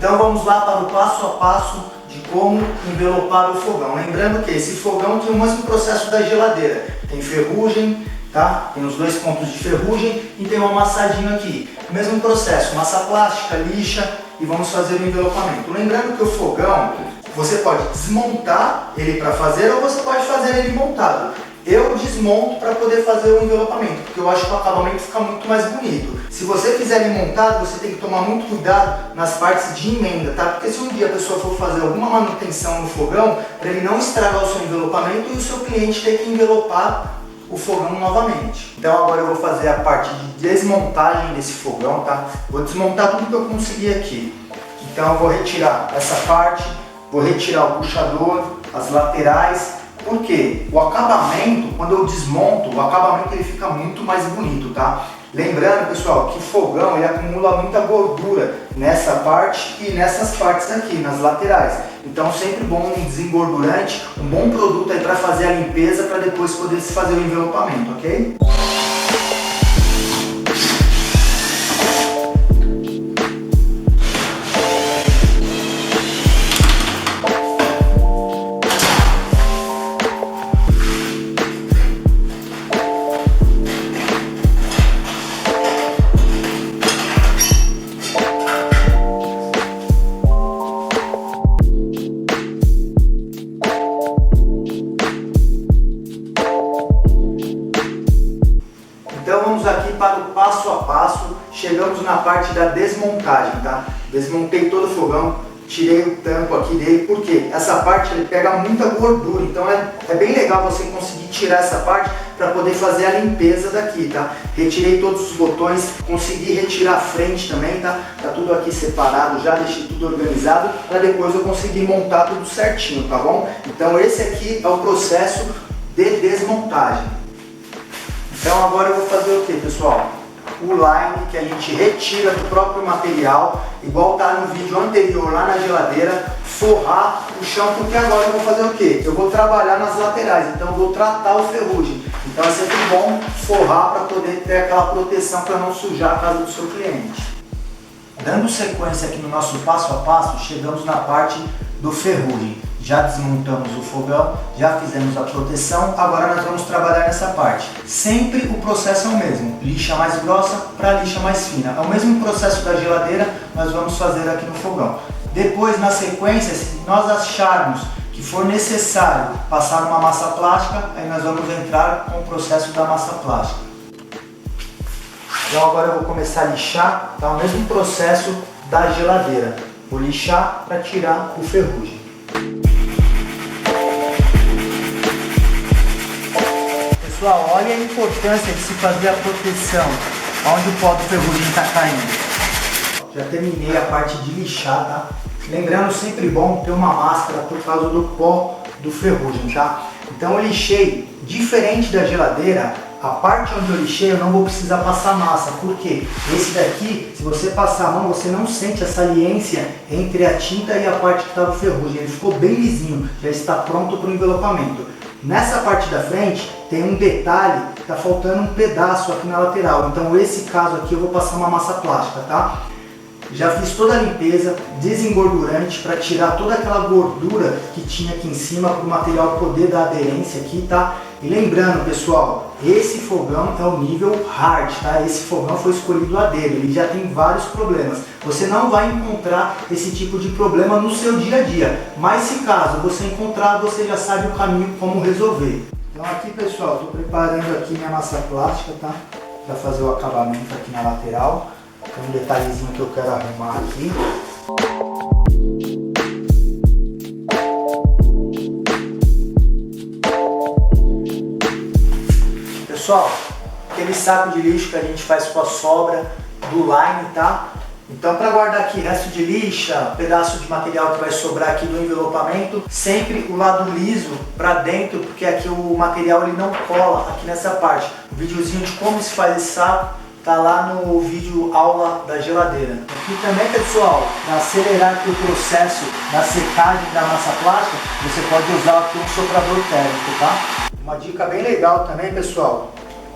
Então vamos lá para o passo a passo de como envelopar o fogão. Lembrando que esse fogão tem o mesmo processo da geladeira. Tem ferrugem, tá? Tem os dois pontos de ferrugem e tem um amassadinho aqui. Mesmo processo, massa plástica, lixa e vamos fazer o envelopamento. Lembrando que o fogão, você pode desmontar ele para fazer ou você pode fazer ele montado. Eu desmonto para poder fazer o envelopamento, porque eu acho que o acabamento fica muito mais bonito. Se você fizer ele montado, você tem que tomar muito cuidado nas partes de emenda, tá? Porque se um dia a pessoa for fazer alguma manutenção no fogão, para ele não estragar o seu envelopamento e o seu cliente ter que envelopar o fogão novamente. Então agora eu vou fazer a parte de desmontagem desse fogão, tá? Vou desmontar tudo que eu conseguir aqui. Então eu vou retirar essa parte, vou retirar o puxador, as laterais. Porque o acabamento, quando eu desmonto, o acabamento ele fica muito mais bonito, tá? Lembrando, pessoal, que fogão ele acumula muita gordura nessa parte e nessas partes aqui, nas laterais. Então sempre bom um desengordurante, um bom produto aí para fazer a limpeza, para depois poder se fazer o envelopamento, ok? Então vamos aqui para o passo a passo, chegamos na parte da desmontagem, tá? Desmontei todo o fogão, tirei o tampo aqui dele, porque essa parte ele pega muita gordura, então é bem legal você conseguir tirar essa parte para poder fazer a limpeza daqui, tá? Retirei todos os botões, consegui retirar a frente também, tá? Tá tudo aqui separado, já deixei tudo organizado, para depois eu conseguir montar tudo certinho, tá bom? Então esse aqui é o processo de desmontagem. Então agora eu vou fazer o que, pessoal? O line que a gente retira do próprio material, igual tá no vídeo anterior lá na geladeira, forrar o chão, porque agora eu vou fazer o que? Eu vou trabalhar nas laterais, então eu vou tratar o ferrugem. Então é sempre bom forrar para poder ter aquela proteção para não sujar a casa do seu cliente. Dando sequência aqui no nosso passo a passo, chegamos na parte do ferrugem. Já desmontamos o fogão, já fizemos a proteção, agora nós vamos trabalhar nessa parte. Sempre o processo é o mesmo, lixa mais grossa para lixa mais fina. É o mesmo processo da geladeira, nós vamos fazer aqui no fogão. Depois, na sequência, se nós acharmos que for necessário passar uma massa plástica, aí nós vamos entrar com o processo da massa plástica. Então agora eu vou começar a lixar, tá? O mesmo processo da geladeira. Vou lixar para tirar o ferrugem. Pessoal, olha a importância de se fazer a proteção onde o pó do ferrugem está caindo. Já terminei a parte de lixar, tá? Lembrando, sempre bom ter uma máscara por causa do pó do ferrugem, tá? Então eu lixei, diferente da geladeira, a parte onde eu lixei eu não vou precisar passar massa, porque esse daqui, se você passar a mão, você não sente a saliência entre a tinta e a parte que estava o ferrugem. Ele ficou bem lisinho, já está pronto para o envelopamento. Nessa parte da frente tem um detalhe, está faltando um pedaço aqui na lateral, então esse caso aqui eu vou passar uma massa plástica, tá? Já fiz toda a limpeza, desengordurante, para tirar toda aquela gordura que tinha aqui em cima, para o material poder dar aderência aqui, tá? E lembrando, pessoal, esse fogão é o nível hard, tá? Esse fogão foi escolhido a dedo, ele já tem vários problemas. Você não vai encontrar esse tipo de problema no seu dia a dia, mas se caso você encontrar, você já sabe o caminho como resolver. Então aqui, pessoal, estou preparando aqui minha massa plástica, tá? Para fazer o acabamento aqui na lateral. Tem um detalhezinho que eu quero arrumar aqui. Pessoal, aquele saco de lixo que a gente faz com a sobra do line, tá? Então, para guardar aqui resto de lixa, pedaço de material que vai sobrar aqui do envelopamento, sempre o lado liso para dentro, porque aqui o material ele não cola aqui nessa parte. O videozinho de como se faz esse saco tá lá no vídeo aula da geladeira. Aqui também, pessoal, para acelerar aqui o processo da secagem da massa plástica, você pode usar aqui um soprador térmico, tá? Uma dica bem legal também, pessoal,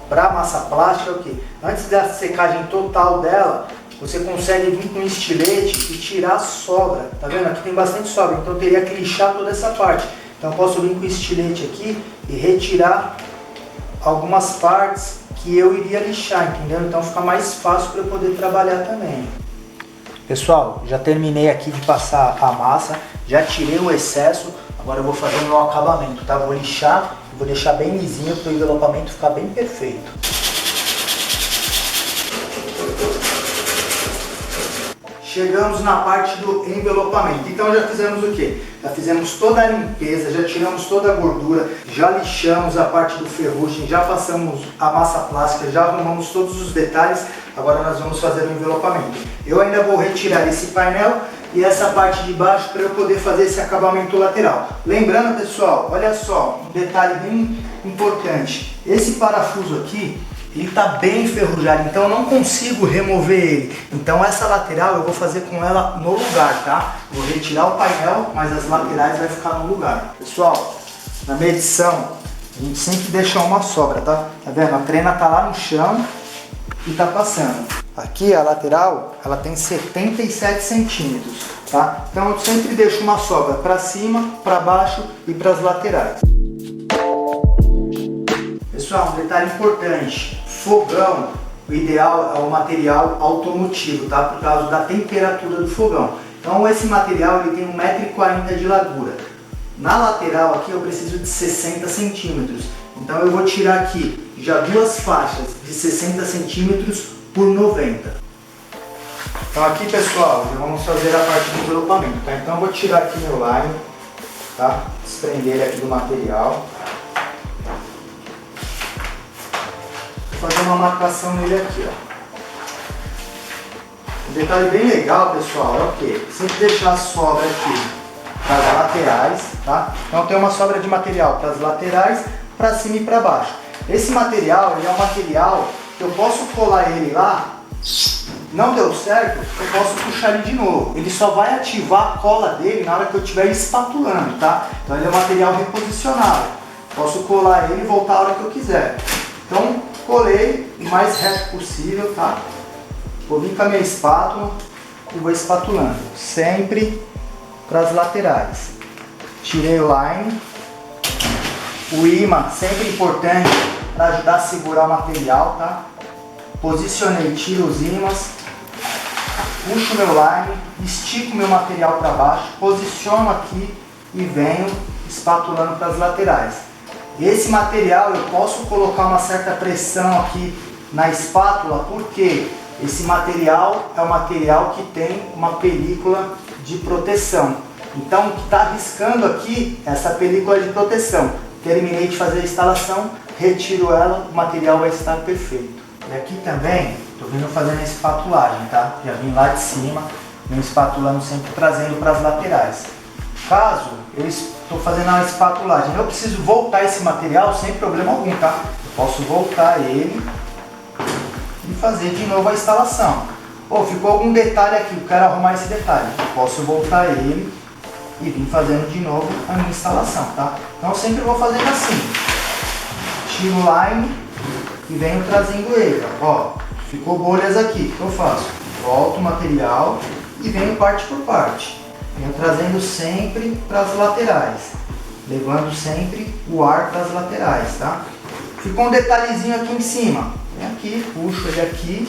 para massa plástica é o que? Antes da secagem total dela, você consegue vir com um estilete e tirar a sobra. Tá vendo? Aqui tem bastante sobra, então eu teria que lixar toda essa parte. Então eu posso vir com o estilete aqui e retirar algumas partes que eu iria lixar, entendeu? Então fica mais fácil para eu poder trabalhar também. Pessoal, já terminei aqui de passar a massa, já tirei o excesso, agora eu vou fazer o meu acabamento, tá? Vou lixar, vou deixar bem lisinho para o envelopamento ficar bem perfeito. Chegamos na parte do envelopamento. Então já fizemos o quê? Já fizemos toda a limpeza, já tiramos toda a gordura, já lixamos a parte do ferrugem, já passamos a massa plástica, já arrumamos todos os detalhes. Agora nós vamos fazer o envelopamento. Eu ainda vou retirar esse painel e essa parte de baixo para eu poder fazer esse acabamento lateral. Lembrando, pessoal, olha só, um detalhe bem importante. Esse parafuso aqui, ele está bem enferrujado, então eu não consigo remover ele. Então essa lateral eu vou fazer com ela no lugar, tá? Vou retirar o painel, mas as laterais vai ficar no lugar. Pessoal, na medição, a gente sempre deixa uma sobra, tá? Tá vendo? A trena tá lá no chão e tá passando. Aqui a lateral, ela tem 77 centímetros, tá? Então eu sempre deixo uma sobra para cima, para baixo e para as laterais. Pessoal, um detalhe importante. Fogão, o ideal é o material automotivo, tá? Por causa da temperatura do fogão. Então esse material ele tem 1,40 m de largura. Na lateral aqui eu preciso de 60 centímetros. Então eu vou tirar aqui já duas faixas de 60 centímetros por 90. Então aqui, pessoal, já vamos fazer a parte do envelopamento, tá? Então eu vou tirar aqui meu line, tá? Desprender ele aqui do material. Fazer uma marcação nele aqui, ó. Um detalhe bem legal, pessoal, é o que? Sempre deixar a sobra aqui para as laterais, tá? Então tem uma sobra de material para as laterais, para cima e para baixo. Esse material, ele é um material que eu posso colar ele lá, não deu certo, eu posso puxar ele de novo. Ele só vai ativar a cola dele na hora que eu estiver espatulando, tá? Então ele é um material reposicionável. Posso colar ele e voltar a hora que eu quiser. Então, colei o mais reto possível, tá? Vou vir com a minha espátula e vou espatulando, sempre para as laterais. Tirei o line. O imã, sempre importante para ajudar a segurar o material, tá? Posicionei, tiro os ímãs, puxo o meu line, estico o meu material para baixo, posiciono aqui e venho espatulando para as laterais. Esse material eu posso colocar uma certa pressão aqui na espátula, porque esse material é um material que tem uma película de proteção. Então o que está riscando aqui é essa película de proteção. Terminei de fazer a instalação, retiro ela, o material vai estar perfeito. E aqui também, estou vindo fazendo a espatulagem, tá? Já vim lá de cima, venho espatulando sempre trazendo para as laterais. Caso eu estou fazendo a espatulagem, eu preciso voltar esse material sem problema algum, tá? Eu posso voltar ele e fazer de novo a instalação. Pô, ficou algum detalhe aqui, eu quero arrumar esse detalhe. Eu posso voltar ele e vir fazendo de novo a minha instalação, tá? Então eu sempre vou fazendo assim. Tiro o line e venho trazendo ele, ó. Ficou bolhas aqui, o que eu faço? Volto o material e venho parte por parte. Venho trazendo sempre para as laterais, levando sempre o ar para as laterais, tá? Ficou um detalhezinho aqui em cima. Vem aqui, puxo ele aqui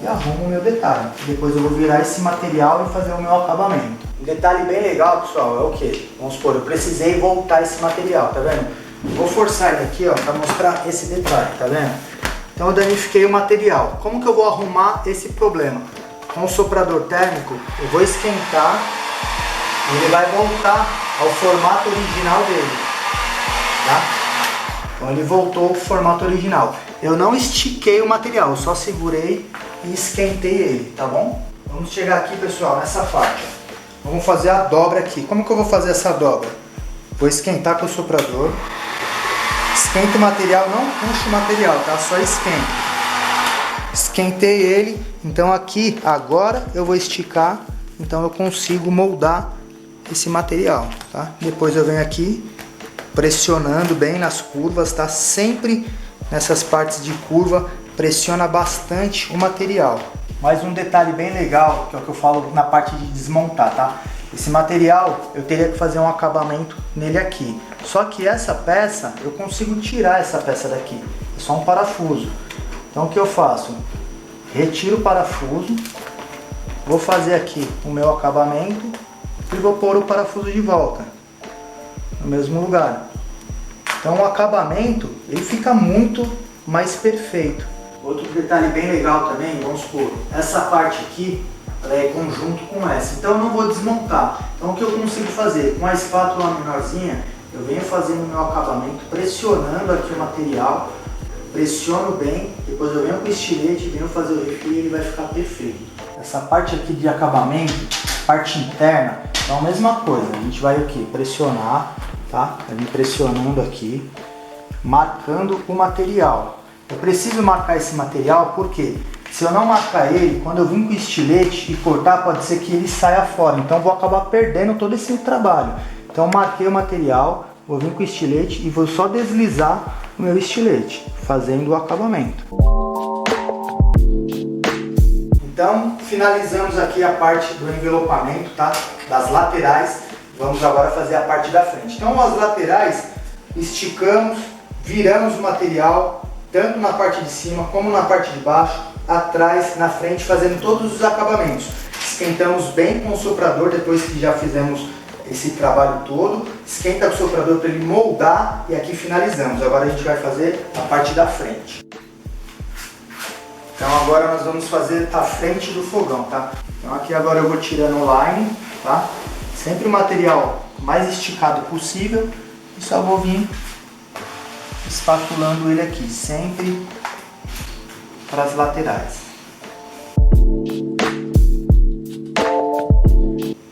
e arrumo o meu detalhe. Depois eu vou virar esse material e fazer o meu acabamento. Um detalhe bem legal, pessoal, é o que? Vamos supor, eu precisei voltar esse material, tá vendo? Vou forçar ele aqui, ó, para mostrar esse detalhe, tá vendo? Então eu danifiquei o material. Como que eu vou arrumar esse problema? Com o soprador térmico, eu vou esquentar e ele vai voltar ao formato original dele, tá? Então ele voltou ao formato original. Eu não estiquei o material, eu só segurei e esquentei ele, tá bom? Vamos chegar aqui, pessoal, nessa parte. Vamos fazer a dobra aqui. Como que eu vou fazer essa dobra? Vou esquentar com o soprador. Esquenta o material, não puxa o material, tá? Só esquenta. Esquentei ele, então aqui, agora eu vou esticar, então eu consigo moldar esse material, tá? Depois eu venho aqui, pressionando bem nas curvas, tá? Sempre nessas partes de curva, pressiona bastante o material. Mais um detalhe bem legal, que é o que eu falo na parte de desmontar, tá? Esse material eu teria que fazer um acabamento nele aqui. Só que essa peça, eu consigo tirar essa peça daqui. É só um parafuso. Então o que eu faço? Retiro o parafuso, vou fazer aqui o meu acabamento e vou pôr o parafuso de volta no mesmo lugar. Então o acabamento ele fica muito mais perfeito. Outro detalhe bem legal também, vamos supor, essa parte aqui ela é conjunto com essa, então eu não vou desmontar. Então o que eu consigo fazer? Com a espátula menorzinha, eu venho fazendo o meu acabamento, pressionando aqui o material, pressiono bem, depois eu venho com o estilete, venho fazer o refil e ele vai ficar perfeito. Essa parte aqui de acabamento, parte interna, então a mesma coisa, a gente vai o que? Pressionar, tá? Vai me pressionando aqui, marcando o material. Eu preciso marcar esse material porque se eu não marcar ele, quando eu vim com o estilete e cortar, pode ser que ele saia fora. Então eu vou acabar perdendo todo esse trabalho. Então marquei o material, vou vir com o estilete e vou só deslizar o meu estilete, fazendo o acabamento. Então finalizamos aqui a parte do envelopamento, tá? Das laterais. Vamos agora fazer a parte da frente. Então as laterais, esticamos, viramos o material, tanto na parte de cima como na parte de baixo, atrás, na frente, fazendo todos os acabamentos. Esquentamos bem com o soprador depois que já fizemos esse trabalho todo. Esquenta o soprador para ele moldar e aqui finalizamos. Agora a gente vai fazer a parte da frente. Então agora nós vamos fazer a frente do fogão, tá? Então aqui agora eu vou tirando o line, tá? Sempre o material mais esticado possível e só vou vir espatulando ele aqui, sempre para as laterais.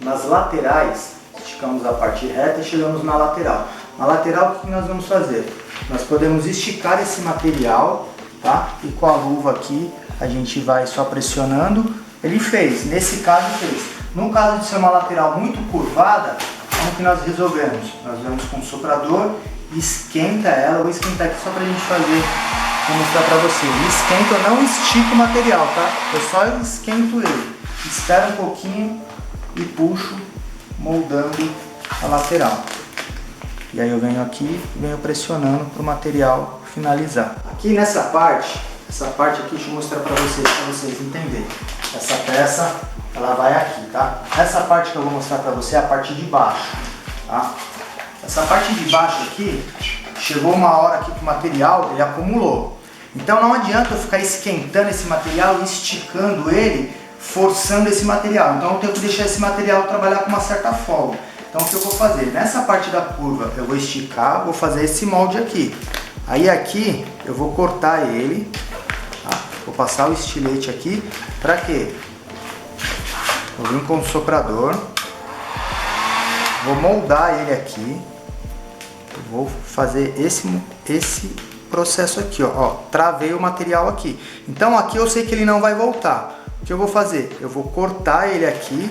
Nas laterais, esticamos a parte reta e chegamos na lateral. Na lateral, o que nós vamos fazer? Nós podemos esticar esse material, tá? E com a luva aqui, a gente vai só pressionando. Ele fez, nesse caso fez. No caso de ser uma lateral muito curvada, como que nós resolvemos? Nós vamos com o soprador, esquenta ela, vou esquentar aqui só pra gente fazer, vou mostrar pra você. Esquenta, eu não estico o material, tá? Eu só esquento ele. Espero um pouquinho e puxo, moldando a lateral. E aí eu venho aqui e venho pressionando para o material finalizar. Aqui nessa parte, essa parte aqui, deixa eu mostrar para vocês entenderem. Essa peça, ela vai aqui, tá? Essa parte que eu vou mostrar para você é a parte de baixo, tá? Essa parte de baixo aqui, chegou uma hora aqui que o material ele acumulou. Então não adianta eu ficar esquentando esse material e esticando ele, forçando esse material. Então eu tenho que deixar esse material trabalhar com uma certa folga. Então o que eu vou fazer? Nessa parte da curva eu vou esticar, vou fazer esse molde aqui. Aí aqui eu vou cortar ele, tá? Vou passar o estilete aqui, para quê? Vou vir com o soprador, vou moldar ele aqui. Vou fazer esse processo aqui, ó. Travei o material aqui. Então aqui eu sei que ele não vai voltar. O que eu vou fazer? Eu vou cortar ele aqui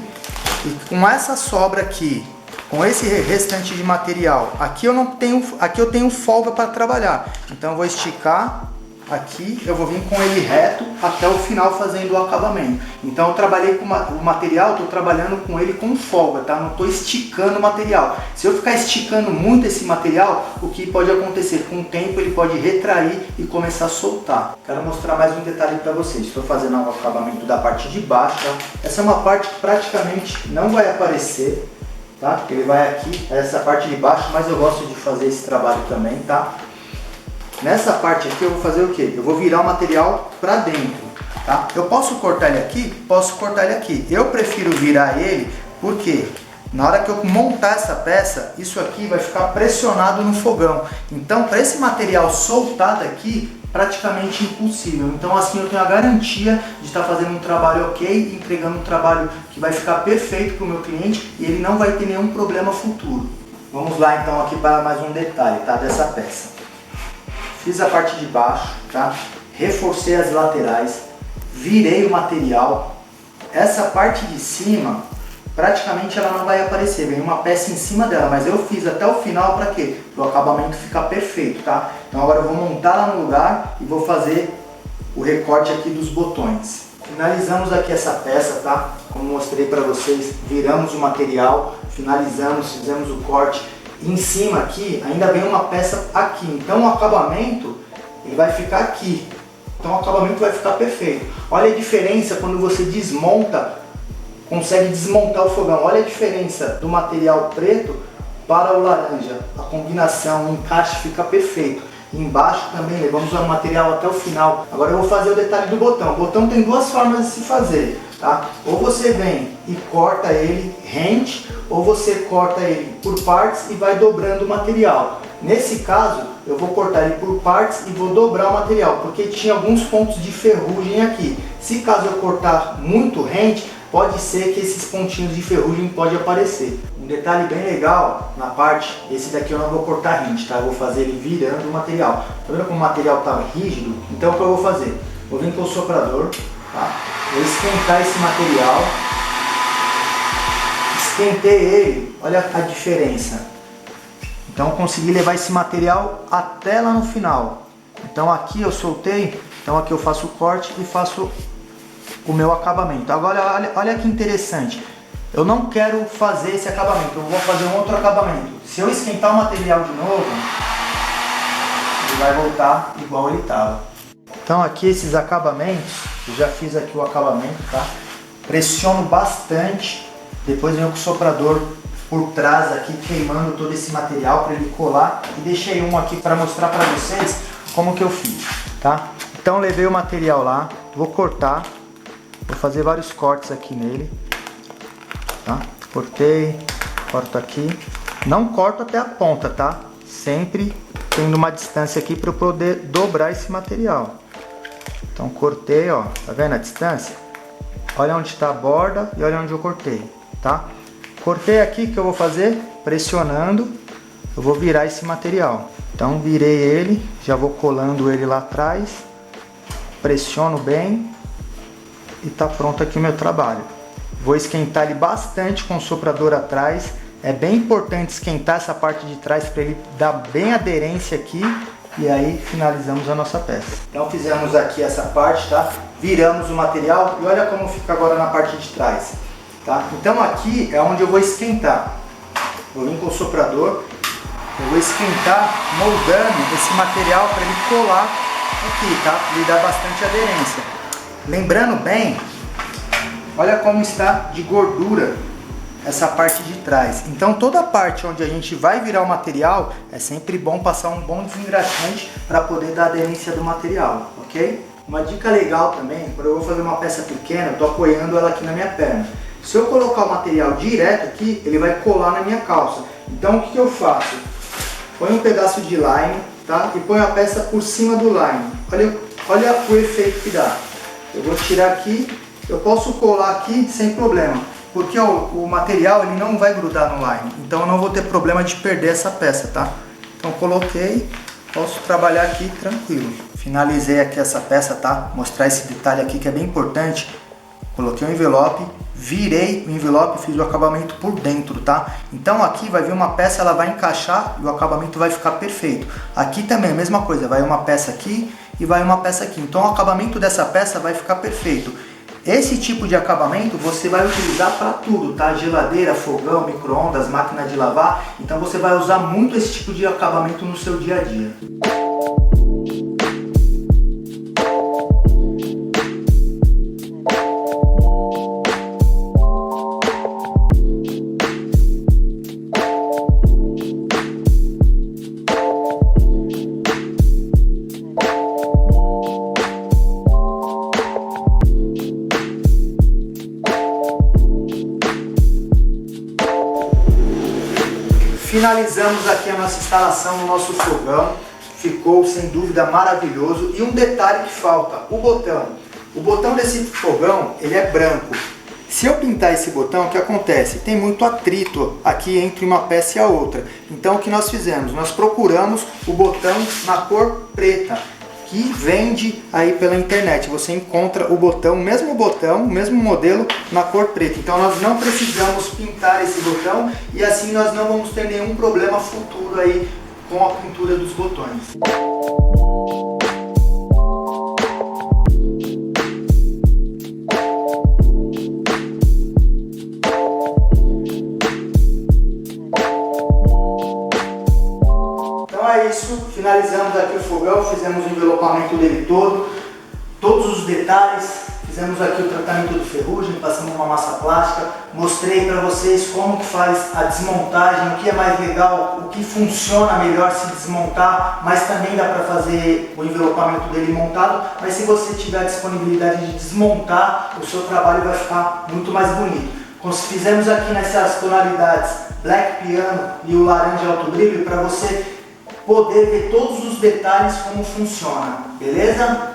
e com essa sobra aqui, com esse restante de material, aqui eu tenho folga para trabalhar. Então eu vou esticar aqui, eu vou vir com ele reto até o final fazendo o acabamento. Então eu trabalhei com o material, estou trabalhando com ele com folga, tá? Não estou esticando o material. Se eu ficar esticando muito esse material, o que pode acontecer? Com o tempo ele pode retrair e começar a soltar. Quero mostrar mais um detalhe para vocês. Estou fazendo o acabamento da parte de baixo, tá? Essa é uma parte que praticamente não vai aparecer, tá? Ele vai aqui, essa parte de baixo, mas eu gosto de fazer esse trabalho também, tá? Nessa parte aqui eu vou fazer o que? Eu vou virar o material para dentro, tá? Eu posso cortar ele aqui? Posso cortar ele aqui. Eu prefiro virar ele porque na hora que eu montar essa peça, isso aqui vai ficar pressionado no fogão. Então para esse material soltar daqui, praticamente impossível. Então assim eu tenho a garantia de estar fazendo um trabalho ok, entregando um trabalho que vai ficar perfeito para o meu cliente e ele não vai ter nenhum problema futuro. Vamos lá então aqui para mais um detalhe, tá? Dessa peça. Fiz a parte de baixo, tá? Reforcei as laterais, virei o material. Essa parte de cima, praticamente ela não vai aparecer, vem uma peça em cima dela, mas eu fiz até o final para quê? Para o acabamento ficar perfeito, tá? Então agora eu vou montar lá no lugar e vou fazer o recorte aqui dos botões. Finalizamos aqui essa peça, tá? Como mostrei para vocês, viramos o material, finalizamos, fizemos o corte. E em cima aqui ainda vem uma peça aqui, então o acabamento ele vai ficar aqui. Então o acabamento vai ficar perfeito. Olha a diferença quando você desmonta, consegue desmontar o fogão. Olha a diferença do material preto para o laranja. A combinação, o encaixe fica perfeito. Embaixo também levamos o material até o final. Agora eu vou fazer o detalhe do botão. O botão tem duas formas de se fazer, tá? Ou você vem e corta ele rente, ou você corta ele por partes e vai dobrando o material. Nesse caso, eu vou cortar ele por partes e vou dobrar o material, porque tinha alguns pontos de ferrugem aqui. Se caso eu cortar muito rente, pode ser que esses pontinhos de ferrugem podem aparecer. Um detalhe bem legal na parte, esse daqui eu não vou cortar rente, tá? Eu vou fazer ele virando o material. Tá vendo como o material estava rígido? Então o que eu vou fazer? Vou vir com o soprador, tá? Vou esquentar esse material. Esquentei ele, olha a diferença. Então eu consegui levar esse material até lá no final. Então aqui eu soltei, então aqui eu faço o corte e faço o meu acabamento. Agora olha que interessante. Eu não quero fazer esse acabamento, eu vou fazer um outro acabamento. Se eu esquentar o material de novo, ele vai voltar igual ele estava. Então aqui esses acabamentos, eu já fiz aqui o acabamento, tá? Pressiono bastante, depois venho com o soprador por trás aqui, queimando todo esse material para ele colar. E deixei um aqui para mostrar para vocês como que eu fiz, tá? Então levei o material lá, vou cortar, vou fazer vários cortes aqui nele. Tá? Cortei, corto aqui, não corto até a ponta, tá? Sempre tendo uma distância aqui para eu poder dobrar esse material. Então cortei, ó, tá vendo a distância? Olha onde está a borda e olha onde eu cortei, tá? Cortei aqui, que eu vou fazer? Pressionando, eu vou virar esse material. Então virei ele, já vou colando ele lá atrás, pressiono bem e tá pronto aqui o meu trabalho. Vou esquentar ele bastante com o soprador atrás. É bem importante esquentar essa parte de trás para ele dar bem aderência aqui. E aí finalizamos a nossa peça. Então fizemos aqui essa parte, tá? Viramos o material e olha como fica agora na parte de trás, tá? Então aqui é onde eu vou esquentar. Vou vir com o soprador. Eu vou esquentar moldando esse material para ele colar aqui, tá? Para ele dar bastante aderência. Lembrando bem, olha como está de gordura essa parte de trás. Então toda a parte onde a gente vai virar o material, é sempre bom passar um bom desengraxante para poder dar aderência do material, ok? Uma dica legal também, quando eu vou fazer uma peça pequena, eu estou apoiando ela aqui na minha perna. Se eu colocar o material direto aqui, ele vai colar na minha calça. Então o que eu faço? Põe um pedaço de line, tá? E põe a peça por cima do line. Olha o efeito que dá. Eu vou tirar aqui. Eu posso colar aqui sem problema, porque o material ele não vai grudar no line, então eu não vou ter problema de perder essa peça, tá? Então coloquei, posso trabalhar aqui tranquilo. Finalizei aqui essa peça, tá? Mostrar esse detalhe aqui que é bem importante. Coloquei o envelope, virei o envelope e fiz o acabamento por dentro, tá? Então aqui vai vir uma peça, ela vai encaixar e o acabamento vai ficar perfeito. Aqui também a mesma coisa, vai uma peça aqui e vai uma peça aqui. Então o acabamento dessa peça vai ficar perfeito. Esse tipo de acabamento você vai utilizar para tudo, tá? Geladeira, fogão, micro-ondas, máquina de lavar. Então você vai usar muito esse tipo de acabamento no seu dia a dia. Finalizamos aqui a nossa instalação no nosso fogão, ficou sem dúvida maravilhoso. E um detalhe que falta, o botão. O botão desse fogão, ele é branco. Se eu pintar esse botão, o que acontece? Tem muito atrito aqui entre uma peça e a outra. Então o que nós fizemos? Nós procuramos o botão na cor preta, que vende aí pela internet. Você encontra o botão, o mesmo modelo na cor preta. Então nós não precisamos pintar esse botão e assim nós não vamos ter nenhum problema futuro aí com a pintura dos botões. Finalizamos aqui o fogão, fizemos o envelopamento dele todo, todos os detalhes. Fizemos aqui o tratamento de ferrugem, passamos uma massa plástica, mostrei para vocês como que faz a desmontagem, o que é mais legal, o que funciona melhor se desmontar, mas também dá para fazer o envelopamento dele montado, mas se você tiver a disponibilidade de desmontar, o seu trabalho vai ficar muito mais bonito. Fizemos aqui nessas tonalidades Black Piano e o laranja alto brilho para você poder ver todos os detalhes como funciona, beleza?